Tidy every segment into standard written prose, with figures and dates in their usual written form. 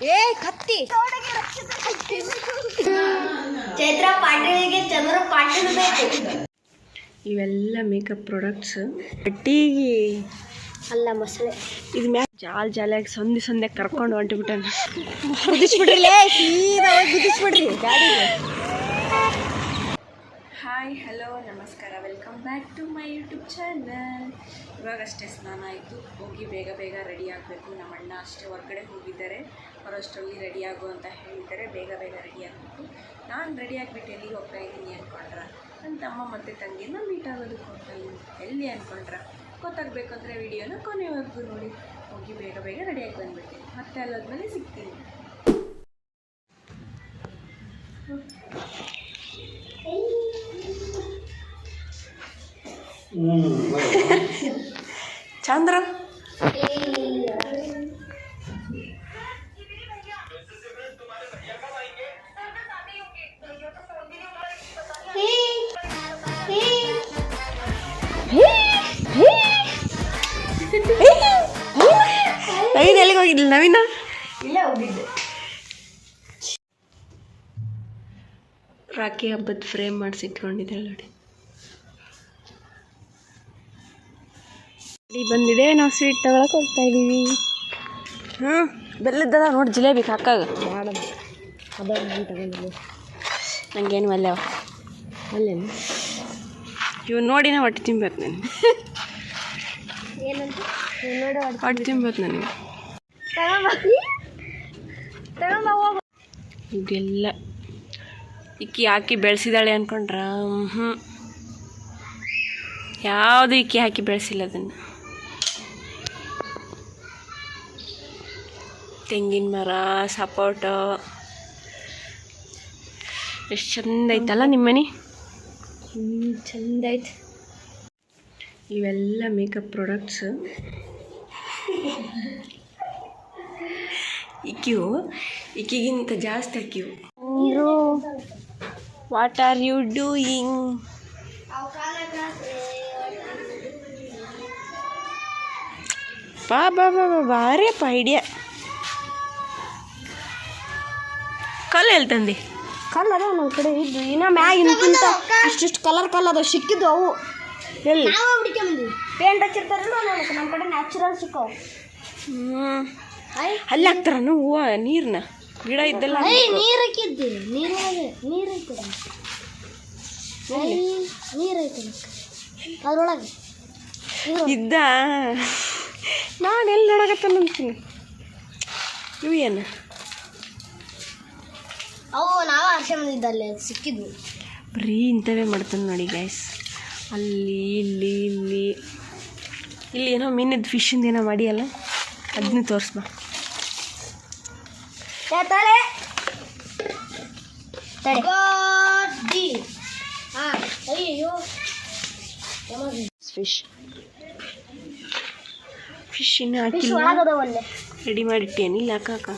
ಏ ಕತ್ತಿ ಚೈತ್ರ ಪಾಟೀಲ್ಗೆ ಚಂದ್ರ ಪಾಟೀಲ್ ಬೇಕು. ಇವೆಲ್ಲ ಮೇಕಪ್ ಪ್ರಾಡಕ್ಟ್ಸ್. ಬಟ್ಟಿಗೆ ಅಲ್ಲ ಮೊಸಳೆ ಇದು ಮ್ಯಾಲ ಜಾಲ್ ಜಾಲಿಯಾಗಿ ಸಂದೆ ಕರ್ಕೊಂಡು ಹೊಂಟಿಬಿಟ್ಟಾನ. ಕುದಿಸ್ಬಿಡ್ರಿ ಸೀದಾ ಹೋಗಿ ಕುದಿಸ್ಬಿಡ್ರಿ ಗಾಡಿಗೆ. ಹಾಯ್ ಹಲೋ ನಮಸ್ಕಾರ, welcome back to my YouTube channel. ಇವಾಗಷ್ಟೇ ಸ್ನಾನ ಆಯಿತು, ಹೋಗಿ ಬೇಗ ರೆಡಿ ಆಗಬೇಕು. ನಮ್ಮ ಅಣ್ಣ ಅಷ್ಟೇ ಹೊರಗಡೆ ಹೋಗಿದ್ದಾರೆ, ಅವರಷ್ಟರಲ್ಲಿ ರೆಡಿ ಆಗು ಅಂತ ಹೇಳಿದ್ದಾರೆ. ಬೇಗ ರೆಡಿ ಆಗಬೇಕು. ನಾನು ರೆಡಿ ಆಗಿಬಿಟ್ಟು ಎಲ್ಲಿಗೆ ಹೋಗ್ತಾ ಇದ್ದೀನಿ ಅಂದ್ಕೊಂಡ್ರ, ನನ್ನ ತಮ್ಮ ಮತ್ತು ತಂಗಿನ ಮೀಟ್ ಆಗೋದಕ್ಕೆ ಹೋಗ್ತಾ ಇದ್ದೀನಿ. ಎಲ್ಲಿ ಅಂದ್ಕೊಂಡ್ರ, ಗೊತ್ತಾಗಬೇಕಂದ್ರೆ ವಿಡಿಯೋನ ಕೊನೆವರೆಗೂ ನೋಡಿ. ಹೋಗಿ ಬೇಗ ರೆಡಿಯಾಗಿ ಬಂದುಬಿಡ್ತೀನಿ, ಮತ್ತೆ ಅಲ್ಲೋದ್ಮೇಲೆ ಸಿಗ್ತೀನಿ. ಚಂದ್ರ ನವೀನ್ ಎಲ್ಲಿಗೆ ಹೋಗಿದ್ದಿಲ್ಲ? ನವೀನ ಇಲ್ಲೇ ಹೋಗಿದ್ದೆ. ರಾಖಿ ಹಬ್ಬದ ಫ್ರೇಮ್ ಮಾಡಿಸಿಟ್ಕೊಂಡಿದ್ದಾಳೆ ನೋಡಿ. ಇಲ್ಲಿ ಬಂದಿದೆ, ನಾವು ಸ್ವೀಟ್ ತಗೊಳಕ್ಕೆ ಹೋಗ್ತಾ ಇದ್ದೀವಿ. ಬೆಲ್ಲದ್ದದ ನೋಡಿ, ಜಿಲೇಬಿ ಕಾಕಾಗ ನಂಗೇನು ಅಲ್ಲವ ಅಲ್ಲೇನು ಇವ್ ನೋಡಿನ ಹೊಟ್ಟೆ ತಿನ್ಬೇಕು ನಾನು. ಹೊಟ್ಟೆ ತಿನ್ಬೇಕು ನನಗೆ. ಇದೆಲ್ಲ ಇಕ್ಕಿ ಹಾಕಿ ಬೆಳೆಸಿದಾಳೆ ಅಂದ್ಕೊಂಡ್ರ? ಯಾವುದು ಇಕ್ಕಿ ಹಾಕಿ ಬೆಳೆಸಿಲ್ಲ ಅದನ್ನು. ತೆಂಗಿನ ಮರ, ಸಪೋಟ, ಎಷ್ಟು ಚಂದ ಐತಲ್ಲ ನಿಮ್ಮ ಮನೆ. ಚಂದ ಐತೆ. ಇವೆಲ್ಲ ಮೇಕಪ್ ಪ್ರಾಡಕ್ಟ್ಸ್. ಇಕ್ಕಿಗಿಂತ ಜಾಸ್ತಿ ಹಾಕಿವು. What are you doing? ಬಾರಪ್ಪ ಐಡಿಯಾ. ಕಲ್ಲು ಎಲ್ಲಿ ತಂದೆ? ಕಲ್ಲ ಅದ ನಮ್ಮ ಕಡೆ ಇದ್ದು, ಇನ್ನ ಮ್ಯಾಗ ಇಂತಿಂತ ಇಷ್ಟಿಷ್ಟು ಕಲರ್ ಅದ ಸಿಕ್ಕಿದ್ದು. ಅವು ಎಲ್ಲಿ ಪೇಂಟ್ ಹಚ್ಚಿರ್ತಾರಲ್ಲ, ನಮ್ಮ ಕಡೆ ನ್ಯಾಚುರಲ್ ಸಿಕ್ಕವು. ಅಲ್ಲಿ ಹಾಕ್ತಾರ ಹೂವು ನೀರನ್ನ, ಗಿಡ ಇದ್ದಲ್ಲ. ನೀರು ಹಾಕಿದ್ದೆ, ನೀರು ಐತೆ, ನೀರು ಐತೆ ಅದ್ರೊಳಗೆ ಇದ್ದ. ನಾನು ಎಲ್ಲಿ ನೋಡಕತ್ತಾನ ಅಂತೀನಿ. ಇವು ಏನು? ಅವು ನಾವು ಆರ್ಷ ಬಂದಿದ್ದಲ್ಲೇ ಸಿಕ್ಕಿದ್ವು. ಬರೀ ಇಂಥವೇ ಮಾಡ್ತಾನೆ ನೋಡಿ ಗೈಸ್. ಅಲ್ಲಿ ಇಲ್ಲಿ ಏನೋ ಮೀನಿದ್ದು ಫಿಶಿಂದ ಏನೋ ಮಾಡಿಯಲ್ಲ, ಅದನ್ನ ತೋರಿಸ್ಬಾ. ಫಿಶ್ ಇನ್ನೂ ಹಾಕಿಲ್ಲ, ರೆಡಿ ಮಾಡಿಟ್ಟೇನು? ಇಲ್ಲ ಹಾಕಾಕ.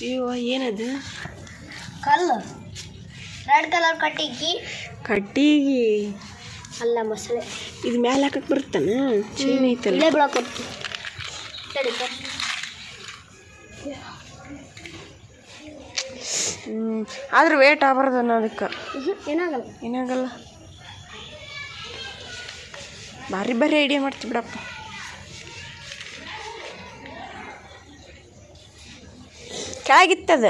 ಅಯ್ಯೋ ಏನದು? ಕಲ್ಲು, ರೆಡ್ ಕಲರ್ ಕಟ್ಟಿಗೆ ಅಲ್ಲ ಮೊಸಳೆ. ಇದು ಮ್ಯಾಲೆ ಹಾಕಕ್ಕೆ ಬರುತ್ತಾನ? ಚೈನ್ ಐತಲ್ಲ. ಆದ್ರೆ ವೇಟ್ ಆಗಬಾರ್ದನ್ನ ಅದಕ್ಕೆ. ಏನಾಗಲ್ಲ. ಭಾರಿ ಐಡಿಯಾ ಮಾಡ್ತೀವಿ ಬಿಡಪ್ಪ. ಕೆಳಗಿತ್ತದ.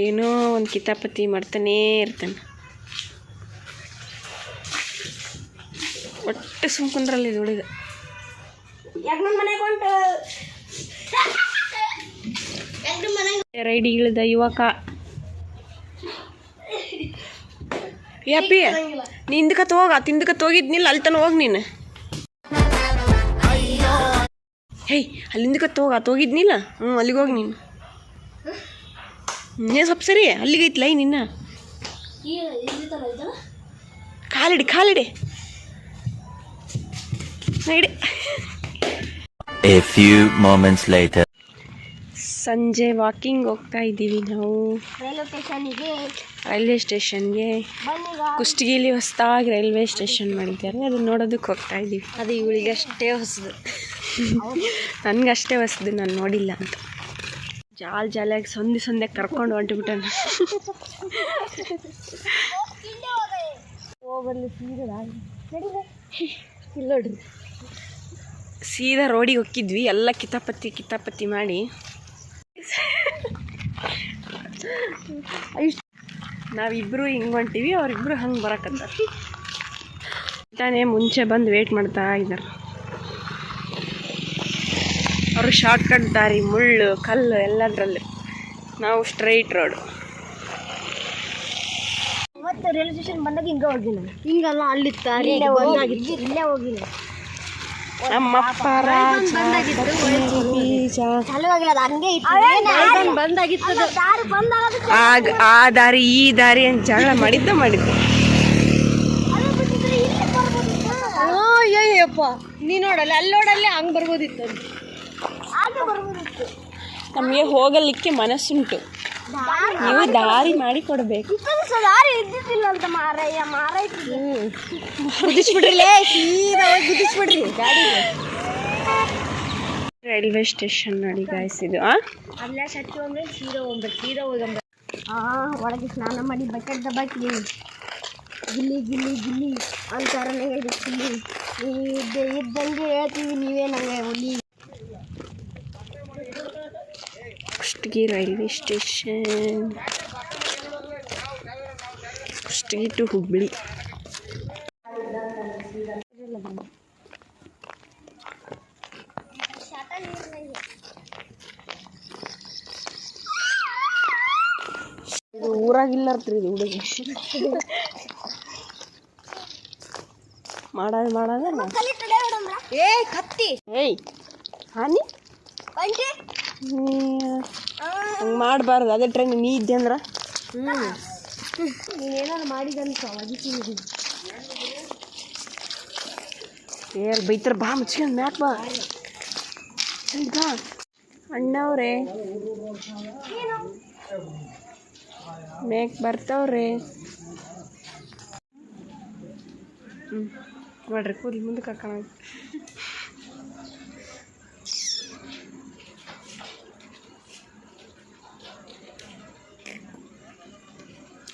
ಏನೋ ಒಂದು ಕಿತಾಪತಿ ಮಾಡ್ತಾನೇ ಇರ್ತಾನೆ. ಒಟ್ಟು ಸುಮ್ಕುಂದ್ರಲ್ಲಿ ಇದು ಹುಡುಗ. ರೈಡಿ ಇಳಿದ ಯುವಕ. ಯಪ್ಪಿ ನಿಂದಕತ್ ಹೋಗ, ತಿಂದಕತ್ ಹೋಗಿದ್ನಿಲ್ಲ, ಅಲ್ಲಿ ತನ ಹೋಗಿ ನೀನು. ಹೇಯ್ ಅಲ್ಲಿಂದಕತ್ ಹೋಗಿದ್ನಿಲ್ಲ. ಅಲ್ಲಿಗೆ ಹೋಗಿ ನೀನು. ಸ್ವಲ್ಪ ಸರಿ, ಅಲ್ಲಿಗೈತ್ಲ ನಿನ್ನ. ಕಾಲಿಡಿ ನಡಿ. A few moments later. ಸಂಜೆ ವಾಕಿಂಗ್ ಹೋಗ್ತಾ ಇದ್ದೀವಿ ನಾವು. ರೈಲ್ವೆ ಸ್ಟೇಷನ್ಗೆ. ರೈಲ್ವೆ ಸ್ಟೇಷನ್ಗೆ ಕುಷ್ಟಗಿಲಿ ಹೊಸದಾಗಿ ರೈಲ್ವೆ ಸ್ಟೇಷನ್ ಮಾಡಿದ್ದಾರೆ, ಅದನ್ನ ನೋಡೋದಕ್ಕೆ ಹೋಗ್ತಾ ಇದ್ದೀವಿ. ಅದು ಇವಳಿಗಷ್ಟೇ ಹೊಸದು, ನನಗಷ್ಟೇ ಹೊಸದು, ನಾನು ನೋಡಿಲ್ಲ ಅಂತ. ಜಾಲಿಯಾಗಿ ಸಂದೆ ಕರ್ಕೊಂಡು ಹೊಂಟುಬಿಟ್ಟನು. ನೋಡ್ರಿ ಸೀದಾ ರೋಡಿಗೆ ಹೋಗಿದ್ವಿ, ಎಲ್ಲ ಕಿತಾಪತಿ ಮಾಡಿ ನಾವಿಬ್ಬರು ಹಿಂಗೆ ಹೊಂಟೀವಿ, ಅವರಿಬ್ಬರು ಹಂಗೆ ಬರಕತ್ತಾರೆ. ತಾನೇ ಮುಂಚೆ ಬಂದು ವೇಟ್ ಮಾಡ್ತಾ ಇದ್ದಾರೆ. ಅವರು ಶಾರ್ಟ್ಕಟ್ ದಾರಿ, ಮುಳ್ಳು ಕಲ್ಲು ಎಲ್ಲದರಲ್ಲೂ, ನಾವು ಸ್ಟ್ರೈಟ್ ರೋಡ್. ಮತ್ತೆ ರೈಲ್ವೆ ಸ್ಟೇಷನ್ ಬಂದಾಗ ಹಿಂಗೆ ಹೋಗಿನ, ಹಿಂಗಲ್ಲ ಅಲ್ಲಿತ್ತು ಇಲ್ಲೇ ಹೋಗಿನ. ನಮ್ಮಪ್ಪ ಆ ದಾರಿ ಈ ದಾರಿ ಅಂತ ಜಗಳ ಮಾಡಿದ್ದ ಅಯ್ಯಪ್ಪ ನೀ ನೋಡಲ್ಲ, ಅಲ್ಲಿ ನೋಡಲ್ಲೇ ಹಂಗೆ ಬರ್ಬೋದಿತ್ತು. ನಮಗೆ ಹೋಗಲಿಕ್ಕೆ ಮನಸ್ಸುಂಟು, ನೀವು ದಾರಿ ಮಾಡಿ ಕೊಡಬೇಕು. ದಾರಿ ಇದ್ದಿದ್ದಿಲ್ಲ ಅಂತ ಗುದಿಸ್ಬಿಡ್ರಿ ಗಾಡಿ. ರೈಲ್ವೆ ಸ್ಟೇಷನ್ ನೋಡಿ ಗಾಯ್ಸ್ ಇದು. ಅಲ್ಲೇ ಸಚ್ಚು ಅಂದರೆ ಸೀದಾ ಹೋಗಂಬ. ಒಳಗೆ ಸ್ನಾನ ಮಾಡಿ ಬಕೆಟ್ ದಬ್ಬಾಕಿ ಗಿಲ್ಲಿ ಅಂತಾರೆ. ಗಿಲ್ಲಿ ಇದ್ದಂಗೆ ಹೇಳ್ತೀವಿ, ನೀವೇ ನಂಗೆ ಹುಲಿ. Kushtagi railway station, Kushtagi to Hubballi. ಇದು ಊರಾಗಿಲ್ಲರ್ತ್ರಿ ಇದು ಹುಡುಗಿ ಮಾಡೋದಲ್ಲ. ಕತ್ತಿ ಏಯ್ ಹಾನಿ ಹಂಗೆ ಮಾಡಬಾರ್ದು. ಅದೇ ಟ್ರೈನ್ ನೀ ಇದ್ದೆ ಅಂದ್ರೆ ನೀನೇನಾರು ಮಾಡಿದಂತ ಏರ್ ಬೈತಾರ. ಬಾ ಮುಚ್ಕೊಂಡು ಮ್ಯಾಕ್ ಬಾ ಅಣ್ಣವ್ರೆ, ಮೇಕ್ ಬರ್ತಾವ್ರೆ. ನೋಡ್ರಿ ಕೂದಲು ಮುಂದಕ್ಕೆ ಹಾಕೋಣ.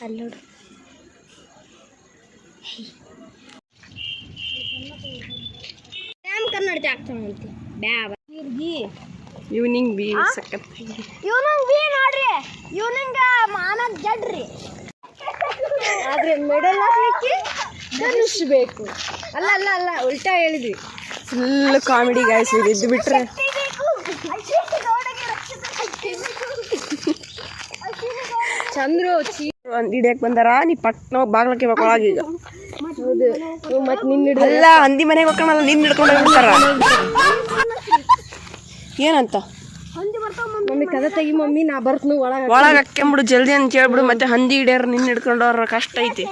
ಅಲ್ಲಿ ನೋಡ್ರಿ ಕನ್ನಡತಿ ಆಗ್ತಾನಂತೆ ಈವ್ನಿಂಗ್ ಬಿ ಸಖತ್ತಾಗಿದೆ. ಇವನಿಂಗ್ ಬಿ ನೋಡ್ರಿ, ಇವನಿಂಗ ಮಾನಕ್ ಜಡ್ರಿ. ಆದ್ರೆ ಮೆಡಲ್ ಹಾಕ್ಲಿಕ್ಕೆ ಧನುಷ್ಬೇಕು. ಅಲ್ಲ ಉಲ್ಟಾ ಹೇಳಿದ್ವಿ. ಫುಲ್ ಕಾಮಿಡಿ ಗಾಯ್ಸ್ ಇದು. ಇದ್ದು ಬಿಟ್ರೆ ಚಂದ್ರು ಒಂದು ಹಿಡಿಯಕ್ಕೆ ಬಂದಾರ. ನೀ ಪಟ್ನ ಬಾಗ್ಲಕ್ಕೆ ಒಳಗೆ ಈಗ. ಹೌದು, ಮತ್ತೆ ನಿನ್ನ ಎಲ್ಲ ಹಂದಿ ಮನೆಗೆ ಹೋಗೋಣಲ್ಲ, ನಿನ್ನ ಹಿಡ್ಕೊಂಡು ಹೋಗ್ತಾರ. ಏನಂತ ಮಮ್ಮಿ ಕದ ತೆಗಿ ಮಮ್ಮಿ, ನಾ ಬರ್ತನು ಒಳಗೆ ಹಾಕ್ಕೊಂಬಿಡು ಜಲ್ದಿ ಅಂತ ಹೇಳ್ಬಿಡು. ಮತ್ತೆ ಹಂದಿ ಹಿಡಿಯೋರು ನಿನ್ನ ಹಿಡ್ಕೊಂಡು ಅವ್ರ ಕಷ್ಟ ಐತಿ.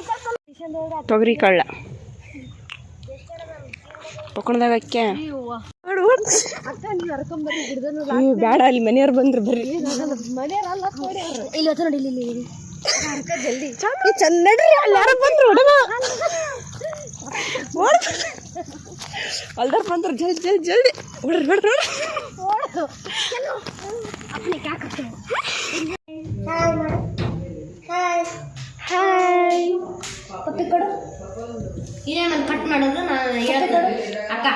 ತೊಗರಿ ಕಳ್ಳ ಪಕೊಂಡದಾಗ ಅಕ್ಕೆ ಬೇಡ, ಅಲ್ಲಿ ಮನೆಯವ್ರು ಬಂದ್ರು ಬರ್ರಿ. ಇಲ್ಲಿ ನೋಡಿ, ಇಲ್ಲಿ ಜಲ್ದಿ ಚಂದ ನಡ್ರಿ. ಅಲ್ಲಿ ಯಾರು ಬಂದ್ರು ಅಲ್ದಾರ ಬಂದ್ರು ಜಲ್ದಿ ಹೊಡ್ರಿ. ಹಾಯ್ ಪಪ್ಪಿ ಕೊಡು. ಇದೇನು ಕಟ್ ಮಾಡೋದು ನಾನು ಹೇಳ್ತೀನಿ ಅಕ್ಕ.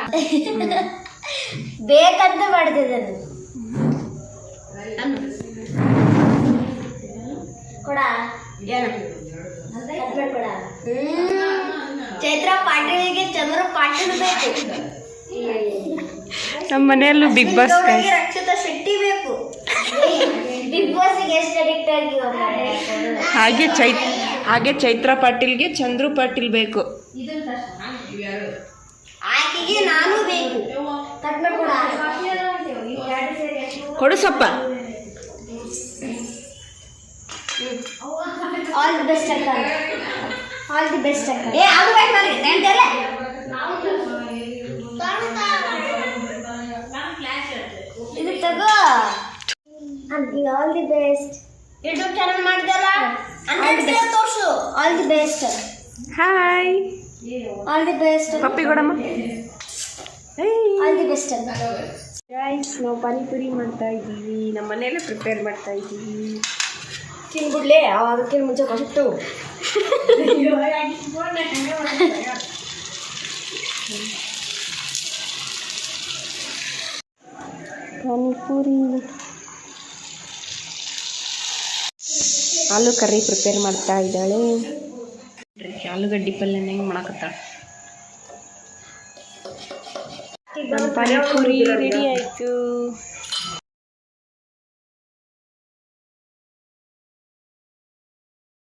ಬೇಕಂತ ಮಾಡ್ತಿದ್ದೆ ಕೊಡ. ಏನು ಕೊಡ. ಚೈತ್ರ ಪಾಟೀಲಿಗೆ ಚಂದ್ರ ಪಾಟೀಲ್ ಬೇಕು. ನಮ್ಮ ಮನೆಯಲ್ಲೂ ಬಿಗ್ ಬಾಸ್ ರಕ್ಷಿತಾ ಶೆಟ್ಟಿ ಬೇಕು. ಬಿಗ್ ಬಾಸ್ಗೆ ಎಷ್ಟು ಅಡಿಕ್ಟ್ ಆಗಿ. ಹಾಗೆ ಚೈತ್ರ ಪಾಟೀಲ್ಗೆ ಚಂದ್ರು ಪಾಟೀಲ್ ಬೇಕು. ಆಕೆಗೆ ನಾನು ಬೇಕು. ಕೊಡು ಸ್ವಲ್ಪ. ಆಲ್ ದಿ ಬೆಸ್ಟ್ ಅಕ್ಕ. ಆಲ್ ದಿ ಬೆಸ್ಟ್ ಅಕ್ಕ. ಏ ಅದು ಬೇಕು ನನಗೆ ನೆಂಟಲ್ಲ. ಇದು ತಗೋ. All the best. YouTube channel ಮಾಡಿದಲ್ಲ. All the best. Hi all the best. ಪಪ್ಪಿ ಕೊಡಮ್ಮ. All the best. ಗೈಸ್ ನಾವು ಪಾನಿಪುರಿ ಮಾಡ್ತಾ ಇದ್ದೀವಿ, ನಮ್ಮ ಮನೆಯಲ್ಲೇ ಪ್ರಿಪೇರ್ ಮಾಡ್ತಾ ಇದ್ದೀವಿ. ತಿನ್ಬಿಡ್ಲೆ ಅದಕ್ಕಿಂತ ಮುಂಚೆ ಕೊಟ್ಟು ಪಾನಿಪುರಿ ಆಲೂ ಕರ್ರಿ ಪ್ರಿಪೇರ್ ಮಾಡ್ತಾ ಇದ್ದಾಳೆ. ಆಲೂಗಡ್ಡೆ ಪಲ್ಯನ ಹೆಂಗೆ ಮಾಡಕತ್ತಾಳೆ. ನಮ್ಮ ಪಾನಿಪುರಿ ರೆಡಿ ಆಯಿತು.